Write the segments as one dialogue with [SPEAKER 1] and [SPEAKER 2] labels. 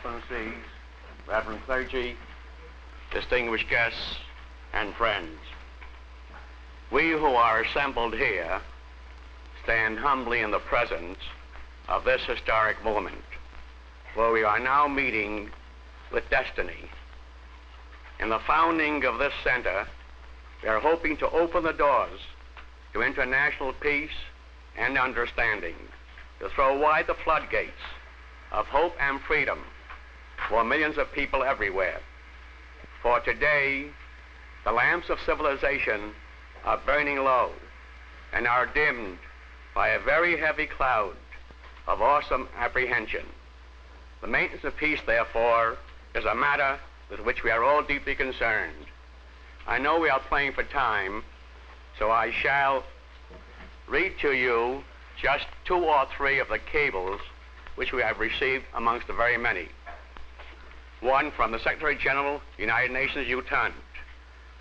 [SPEAKER 1] Excellencies, Reverend clergy, distinguished guests, and friends. We who are assembled here stand humbly in the presence of this historic moment, where we are now meeting with destiny. In the founding of this center, we are hoping to open the doors to international peace and understanding, to throw wide the floodgates of hope and freedom for millions of people everywhere. For today, the lamps of civilization are burning low and are dimmed by a very heavy cloud of awesome apprehension. The maintenance of peace, therefore, is a matter with which we are all deeply concerned. I know we are playing for time, so I shall read to you just 2 or 3 of the cables which we have received amongst the very many. One from the Secretary General, United Nations, U Tant.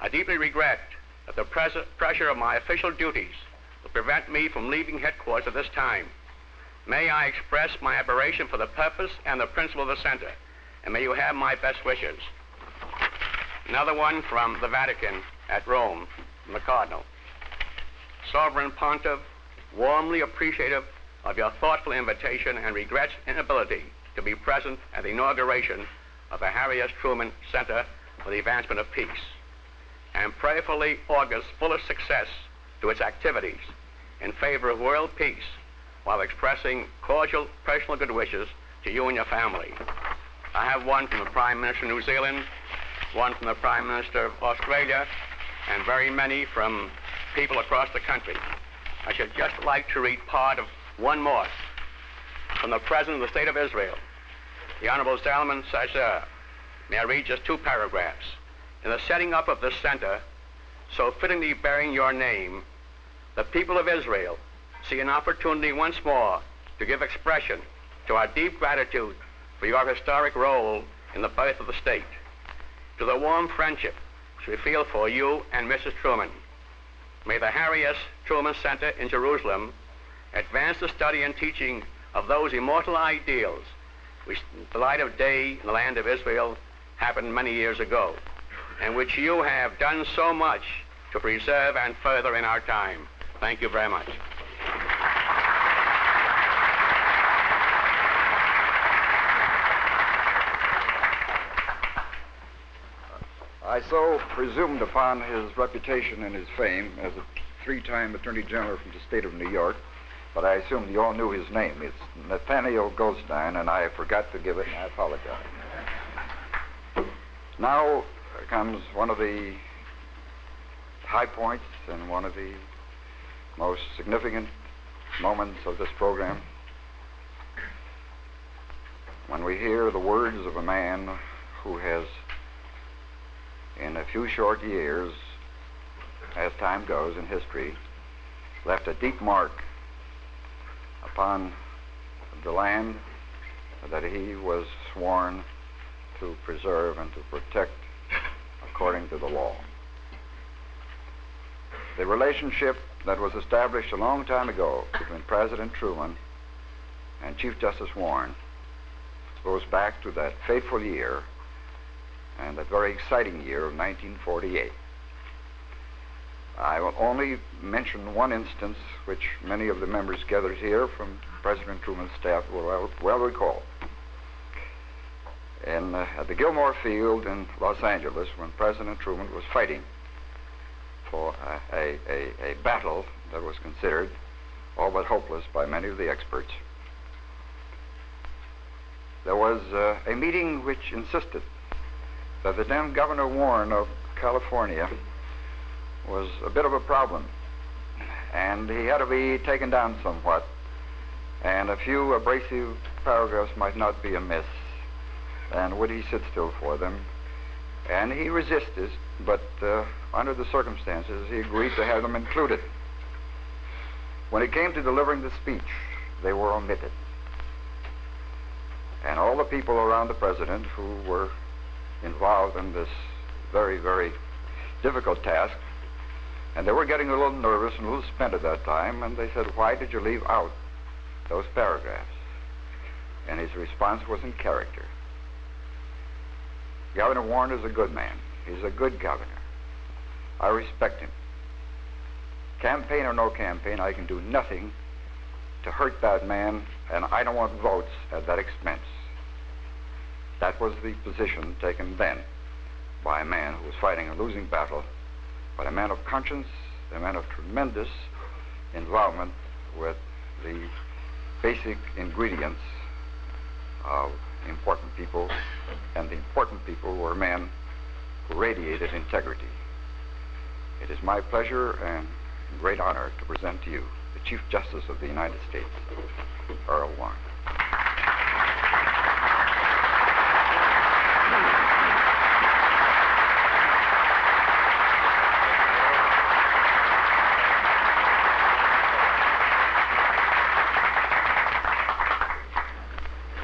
[SPEAKER 1] I deeply regret that the pressure of my official duties will prevent me from leaving headquarters at this time. May I express my admiration for the purpose and the principle of the center, and may you have my best wishes. Another one from the Vatican at Rome, from the Cardinal. Sovereign Pontiff, warmly appreciative of your thoughtful invitation and regrets inability to be present at the inauguration of the Harry S. Truman Center for the Advancement of Peace, and prayerfully augurs fullest success to its activities in favor of world peace, while expressing cordial personal good wishes to you and your family. I have one from the Prime Minister of New Zealand, one from the Prime Minister of Australia, and very many from people across the country. I should just like to read part of one more from the President of the State of Israel, the Honorable Zalman Shachar. May I read just 2 paragraphs? In the setting up of this center, so fittingly bearing your name, the people of Israel see an opportunity once more to give expression to our deep gratitude for your historic role in the birth of the state, to the warm friendship which we feel for you and Mrs. Truman. May the Harry S. Truman Center in Jerusalem advance the study and teaching of those immortal ideals which the light of day in the land of Israel happened many years ago, and which you have done so much to preserve and further in our time. Thank you very much.
[SPEAKER 2] I so presumed upon his reputation and his fame as a 3-time Attorney General from the state of New York, but I assumed you all knew his name. It's Nathaniel Goldstein, and I forgot to give it, and I apologize. Now comes one of the high points and one of the most significant moments of this program, when we hear the words of a man who has, in a few short years, as time goes in history, left a deep mark upon the land that he was sworn to preserve and to protect according to the law. The relationship that was established a long time ago between President Truman and Chief Justice Warren goes back to that fateful year and that very exciting year of 1948. I will only mention one instance which many of the members gathered here from President Truman's staff will well recall. At the Gilmore Field in Los Angeles, when President Truman was fighting for a battle that was considered all but hopeless by many of the experts, there was a meeting which insisted that the then Governor Warren of California was a bit of a problem, and he had to be taken down somewhat, and a few abrasive paragraphs might not be amiss, and would he sit still for them? And he resisted, but under the circumstances, he agreed to have them included. When it came to delivering the speech, they were omitted. And all the people around the president who were involved in this very, very difficult task, and they were getting a little nervous and a little spent at that time, and they said, "Why did you leave out those paragraphs?" And his response was in character. Governor Warren is a good man. He's a good governor. I respect him. Campaign or no campaign, I can do nothing to hurt that man, and I don't want votes at that expense. That was the position taken then by a man who was fighting a losing battle, but a man of conscience, a man of tremendous involvement with the basic ingredients of important people, and the important people were men who radiated integrity. It is my pleasure and great honor to present to you the Chief Justice of the United States, Earl Warren.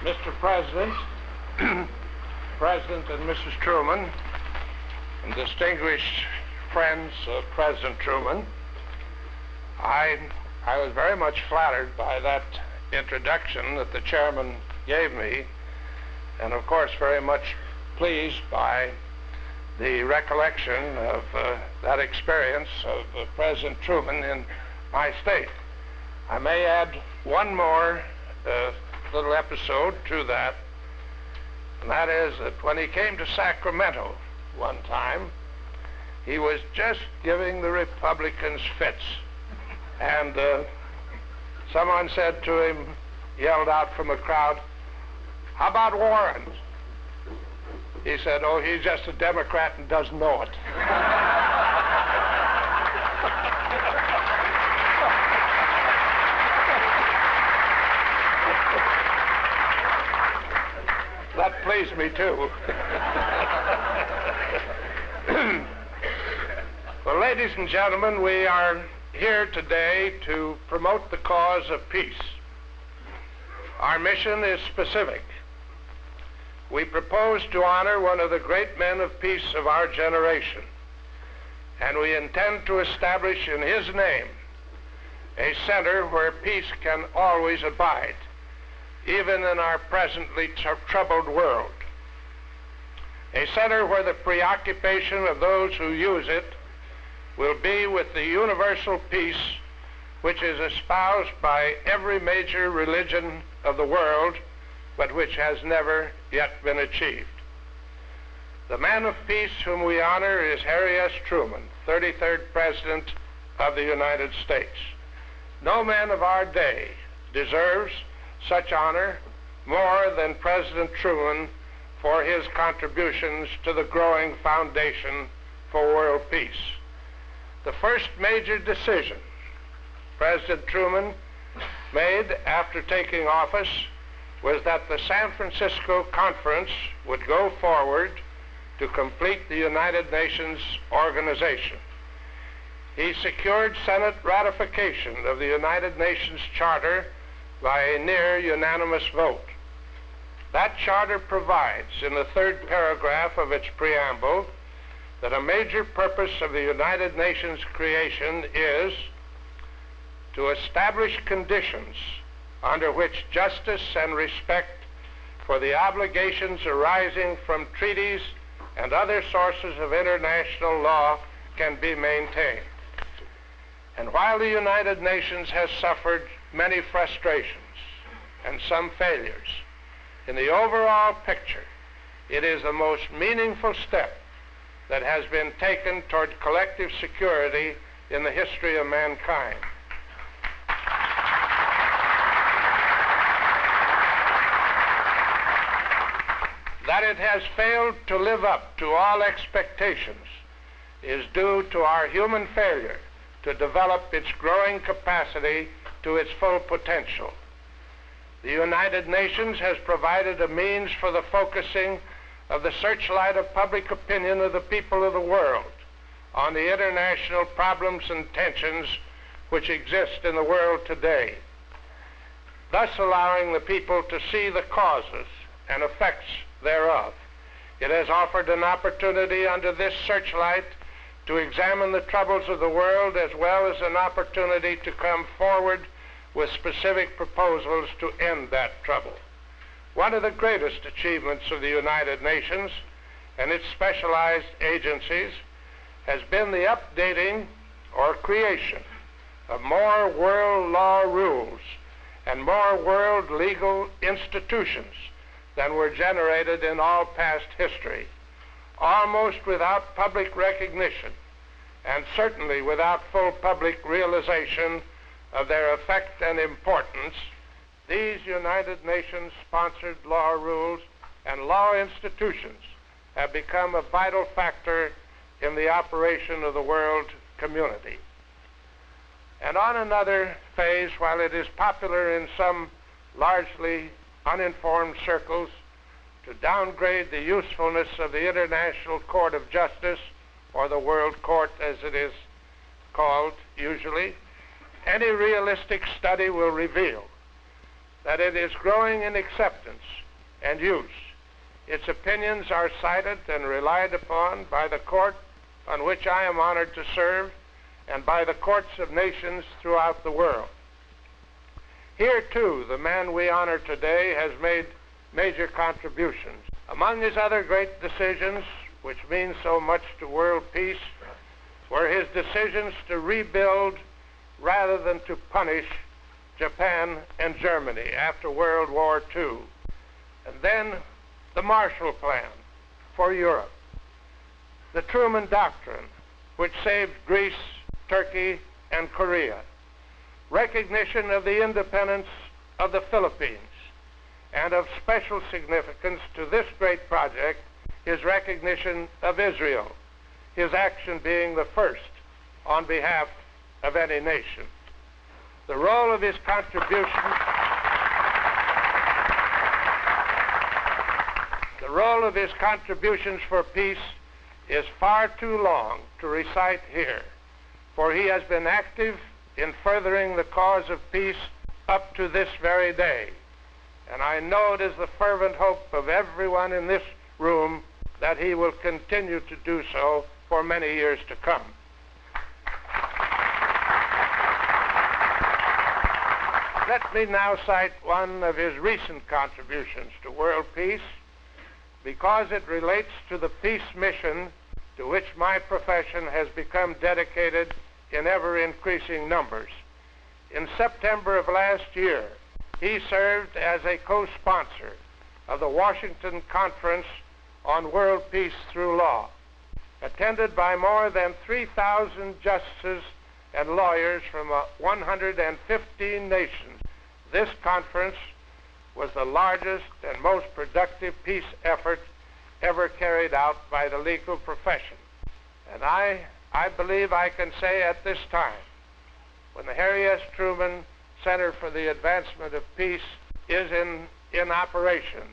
[SPEAKER 3] Mr. President, President and Mrs. Truman, and distinguished friends of President Truman, I was very much flattered by that introduction that the chairman gave me, and of course very much pleased by the recollection of that experience of President Truman in my state. I may add one more little episode to that, and that is that when he came to Sacramento one time, he was just giving the Republicans fits, and someone said to him, yelled out from a crowd, "How about Warren?" He said, "Oh, he's just a Democrat and doesn't know it." That pleased me, too. Well, ladies and gentlemen, we are here today to promote the cause of peace. Our mission is specific. We propose to honor one of the great men of peace of our generation, and we intend to establish in his name a center where peace can always abide, even in our presently troubled world. A center where the preoccupation of those who use it will be with the universal peace which is espoused by every major religion of the world, but which has never yet been achieved. The man of peace whom we honor is Harry S. Truman, 33rd President of the United States. No man of our day deserves such honor more than President Truman for his contributions to the growing foundation for world peace. The first major decision President Truman made after taking office was that the San Francisco Conference would go forward to complete the United Nations organization. He secured Senate ratification of the United Nations Charter by a near unanimous vote. That charter provides in the third paragraph of its preamble that a major purpose of the United Nations creation is to establish conditions under which justice and respect for the obligations arising from treaties and other sources of international law can be maintained. And while the United Nations has suffered many frustrations and some failures, in the overall picture, it is the most meaningful step that has been taken toward collective security in the history of mankind. That it has failed to live up to all expectations is due to our human failure to develop its growing capacity to its full potential. The United Nations has provided a means for the focusing of the searchlight of public opinion of the people of the world on the international problems and tensions which exist in the world today, thus allowing the people to see the causes and effects thereof. It has offered an opportunity under this searchlight to examine the troubles of the world, as well as an opportunity to come forward with specific proposals to end that trouble. One of the greatest achievements of the United Nations and its specialized agencies has been the updating or creation of more world law rules and more world legal institutions than were generated in all past history, almost without public recognition and certainly without full public realization of their effect and importance. These United Nations-sponsored law rules and law institutions have become a vital factor in the operation of the world community. And on another phase, while it is popular in some largely uninformed circles to downgrade the usefulness of the International Court of Justice, or the World Court as it is called usually, any realistic study will reveal that it is growing in acceptance and use. Its opinions are cited and relied upon by the court on which I am honored to serve and by the courts of nations throughout the world. Here, too, the man we honor today has made major contributions. Among his other great decisions, which mean so much to world peace, were his decisions to rebuild rather than to punish Japan and Germany after World War II, and then the Marshall Plan for Europe, the Truman Doctrine, which saved Greece, Turkey, and Korea, recognition of the independence of the Philippines, and of special significance to this great project, his recognition of Israel, his action being the first on behalf of any nation. The role of his contributions for peace is far too long to recite here, for he has been active in furthering the cause of peace up to this very day. And I know it is the fervent hope of everyone in this room that he will continue to do so for many years to come. Let me now cite one of his recent contributions to world peace, because it relates to the peace mission to which my profession has become dedicated in ever-increasing numbers. In September of last year, he served as a co-sponsor of the Washington Conference on World Peace Through Law, attended by more than 3,000 justices and lawyers from 115 nations. This conference was the largest and most productive peace effort ever carried out by the legal profession. And I believe I can say at this time, when the Harry S. Truman Center for the Advancement of Peace is in operation,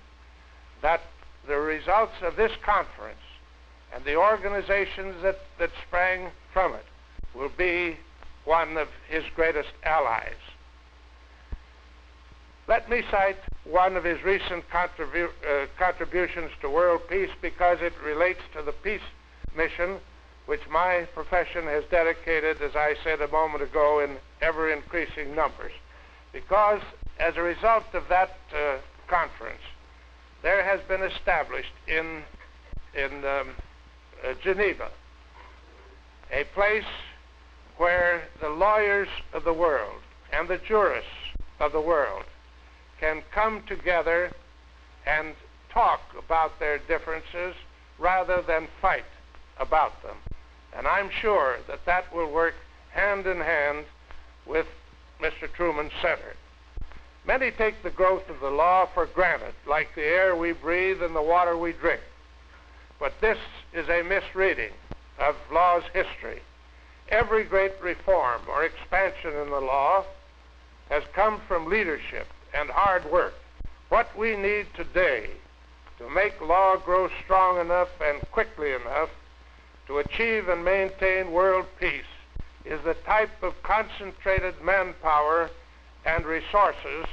[SPEAKER 3] that the results of this conference and the organizations that sprang from it will be one of his greatest allies. Let me cite one of his recent contributions to world peace, because it relates to the peace mission which my profession has dedicated, as I said a moment ago, in ever-increasing numbers. Because as a result of that conference, there has been established in Geneva a place where the lawyers of the world and the jurists of the world can come together and talk about their differences rather than fight about them. And I'm sure that that will work hand in hand with Mr. Truman's Center. Many take the growth of the law for granted, like the air we breathe and the water we drink. But this is a misreading of law's history. Every great reform or expansion in the law has come from leadership and hard work. What we need today to make law grow strong enough and quickly enough to achieve and maintain world peace is the type of concentrated manpower and resources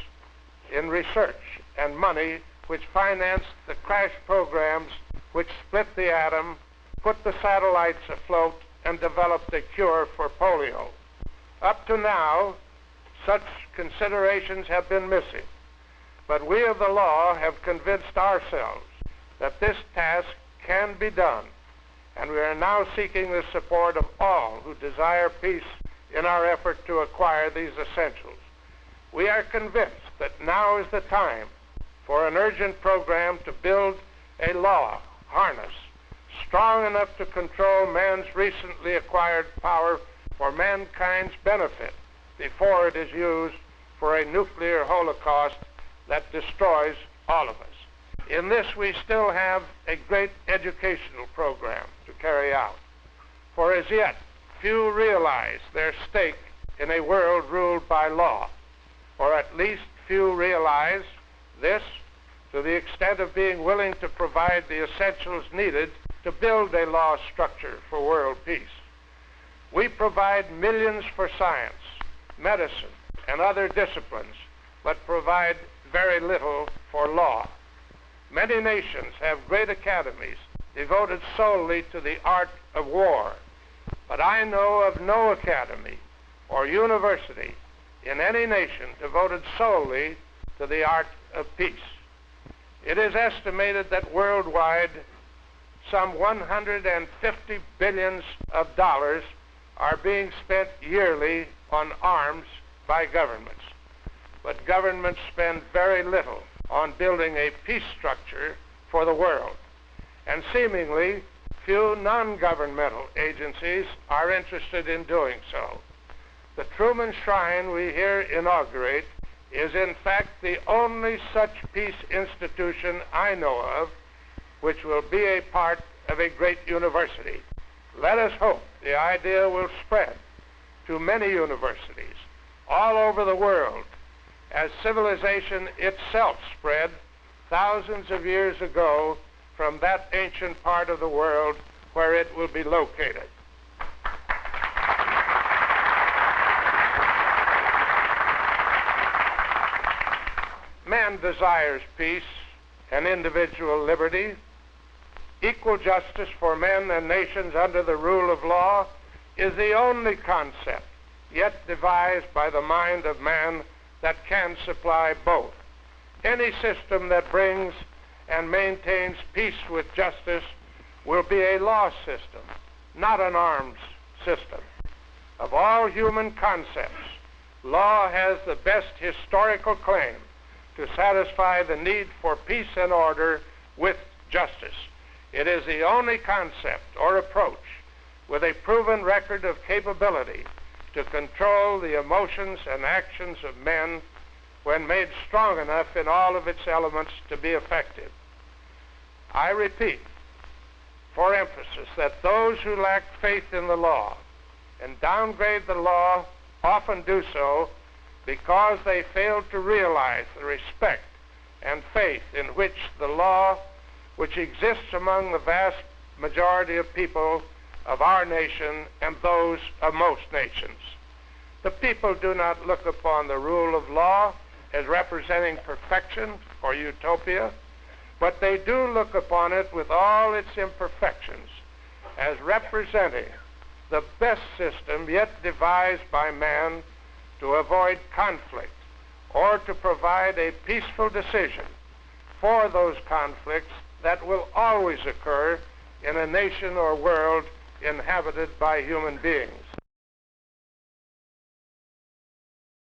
[SPEAKER 3] in research and money which financed the crash programs which split the atom, put the satellites afloat, and developed a cure for polio. Up to now, such considerations have been missing, but we of the law have convinced ourselves that this task can be done, and we are now seeking the support of all who desire peace in our effort to acquire these essentials. We are convinced that now is the time for an urgent program to build a law harness strong enough to control man's recently acquired power for mankind's benefit before it is used for a nuclear holocaust that destroys all of us. In this, we still have a great educational program to carry out, for as yet few realize their stake in a world ruled by law, or at least few realize this to the extent of being willing to provide the essentials needed to build a law structure for world peace. We provide millions for science, medicine, and other disciplines, but provide very little for law. Many nations have great academies devoted solely to the art of war, but I know of no academy or university in any nation devoted solely to the art of peace. It is estimated that worldwide some 150 billions of dollars are being spent yearly on arms by governments. But governments spend very little on building a peace structure for the world, and seemingly few non-governmental agencies are interested in doing so. The Truman Shrine we here inaugurate is in fact the only such peace institution I know of which will be a part of a great university. Let us hope the idea will spread to many universities all over the world, as civilization itself spread thousands of years ago from that ancient part of the world where it will be located. Man desires peace and individual liberty. Equal justice for men and nations under the rule of law is the only concept yet devised by the mind of man that can supply both. Any system that brings and maintains peace with justice will be a law system, not an arms system. Of all human concepts, law has the best historical claim to satisfy the need for peace and order with justice. It is the only concept or approach with a proven record of capability to control the emotions and actions of men when made strong enough in all of its elements to be effective. I repeat, for emphasis, that those who lack faith in the law and downgrade the law often do so because they fail to realize the respect and faith in which the law, which exists among the vast majority of people of our nation and those of most nations. The people do not look upon the rule of law as representing perfection or utopia, but they do look upon it with all its imperfections as representing the best system yet devised by man to avoid conflict or to provide a peaceful decision for those conflicts that will always occur in a nation or world inhabited by human beings.